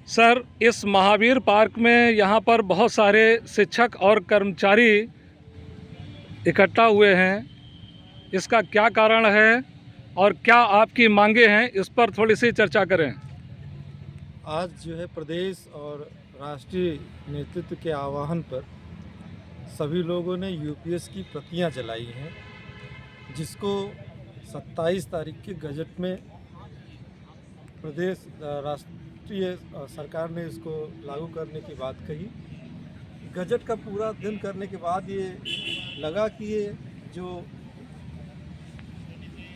Sir, इस Mahavir park में यहाँ पर बहुत सारे शिक्षक और कर्मचारी इकट्ठा हुए हैं। इसका क्या कारण है और क्या आपकी मांगे हैं, इस पर थोड़ी सी चर्चा करें। आज जो है प्रदेश और राष्ट्रीय नेतृत्व के आह्वान पर सभी लोगों ने यूपीएस की प्रतियां जलाई हैं, जिसको 27 तारीख के गजट में प्रदेश राष्ट्रीय सरकार ने इसको लागू करने की बात कही। गजट का पूरा अध्ययन करने के बाद ये लगा कि ये जो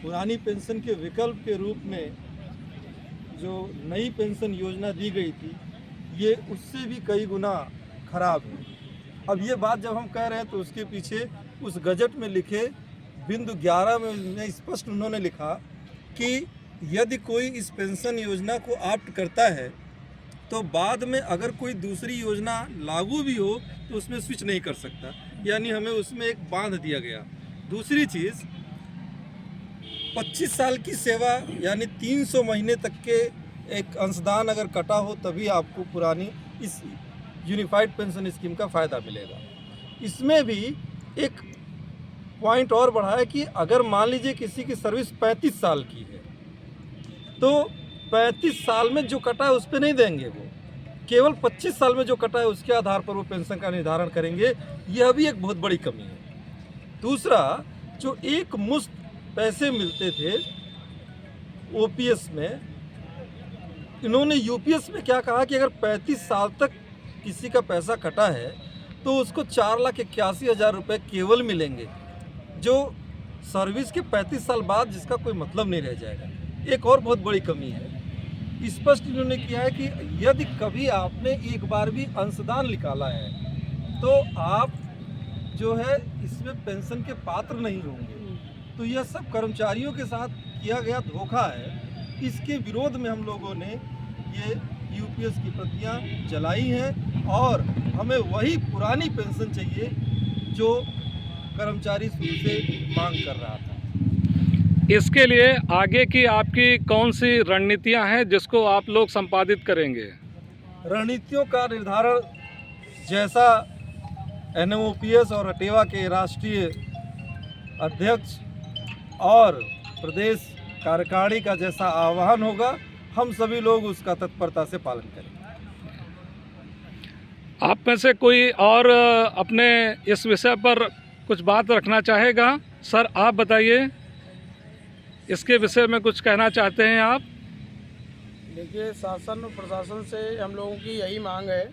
पुरानी पेंशन के विकल्प के रूप में जो नई पेंशन योजना दी गई थी, ये उससे भी कई गुना खराब है। अब ये बात जब हम कह रहे हैं तो उसके पीछे उस गजट में लिखे बिंदु 11 में स्पष्ट उन्होंने लिखा कि यदि कोई इस पेंशन योजना को ऑप्ट करता है तो बाद में अगर कोई दूसरी योजना लागू भी हो तो उसमें स्विच नहीं कर सकता, यानी हमें उसमें एक बांध दिया गया। दूसरी चीज़, 25 साल की सेवा यानी 300 महीने तक के एक अंशदान अगर कटा हो तभी आपको पुरानी इस यूनिफाइड पेंशन स्कीम का फ़ायदा मिलेगा। इसमें भी एक पॉइंट और बढ़ा है कि अगर मान लीजिए किसी की सर्विस 35 साल की है तो 35 साल में जो कटा है उस पर नहीं देंगे, वो केवल 25 साल में जो कटा है उसके आधार पर वो पेंशन का निर्धारण करेंगे। यह भी एक बहुत बड़ी कमी है। दूसरा, जो एक मुश्त पैसे मिलते थे ओपीएस में, इन्होंने यूपीएस में क्या कहा कि अगर 35 साल तक किसी का पैसा कटा है तो उसको 4,81,000 रुपये केवल मिलेंगे, जो सर्विस के 35 साल बाद जिसका कोई मतलब नहीं रह जाएगा। एक और बहुत बड़ी कमी है, स्पष्ट इन्होंने किया है कि यदि कभी आपने एक बार भी अंशदान निकाला है तो आप जो है इसमें पेंशन के पात्र नहीं होंगे। तो यह सब कर्मचारियों के साथ किया गया धोखा है। इसके विरोध में हम लोगों ने ये यूपीएस की प्रतियां जलाई हैं और हमें वही पुरानी पेंशन चाहिए जो कर्मचारी शुरू से मांग कर रहा था। इसके लिए आगे की आपकी कौन सी रणनीतियां हैं जिसको आप लोग संपादित करेंगे? रणनीतियों का निर्धारण जैसा एनएमओपीएस और अटेवा के राष्ट्रीय अध्यक्ष और प्रदेश कार्यकारिणी का जैसा आह्वान होगा, हम सभी लोग उसका तत्परता से पालन करेंगे। आप में से कोई और अपने इस विषय पर कुछ बात रखना चाहेगा? सर, आप बताइए, इसके विषय में कुछ कहना चाहते हैं आप? देखिए, शासन और प्रशासन से हम लोगों की यही मांग है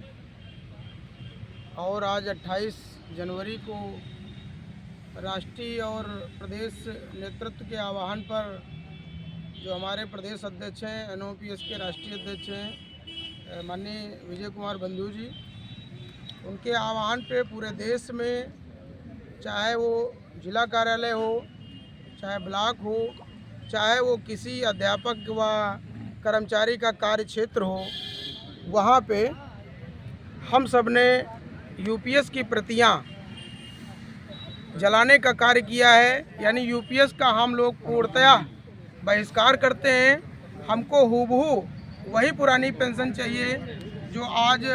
और आज 28 जनवरी को राष्ट्रीय और प्रदेश नेतृत्व के आह्वान पर जो हमारे प्रदेश अध्यक्ष हैं, एनओपीएस के राष्ट्रीय अध्यक्ष हैं माननीय विजय कुमार बंधु जी, उनके आह्वान पे पूरे देश में, चाहे वो जिला कार्यालय हो, चाहे ब्लॉक हो, चाहे वो किसी अध्यापक व कर्मचारी का कार्य क्षेत्र हो, वहाँ पे हम सब ने यूपीएस की प्रतियां जलाने का कार्य किया है। यानी यूपीएस का हम लोग पूर्णतया बहिष्कार करते हैं। हमको हूबहू वही पुरानी पेंशन चाहिए जो आज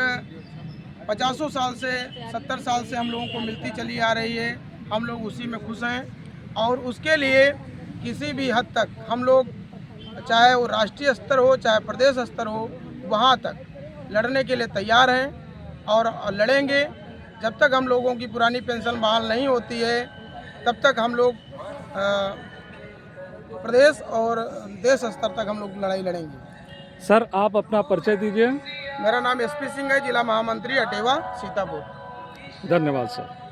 50 साल से 70 साल से हम लोगों को मिलती चली आ रही है। हम लोग उसी में खुश हैं और उसके लिए किसी भी हद तक हम लोग, चाहे वो राष्ट्रीय स्तर हो चाहे प्रदेश स्तर हो, वहाँ तक लड़ने के लिए तैयार हैं और लड़ेंगे। जब तक हम लोगों की पुरानी पेंशन बहाल नहीं होती है तब तक हम लोग प्रदेश और देश स्तर तक हम लोग लड़ाई लड़ेंगे। सर, आप अपना परिचय दीजिए। मेरा नाम एसपी सिंह है, जिला महामंत्री अटेवा सीतापुर। धन्यवाद सर।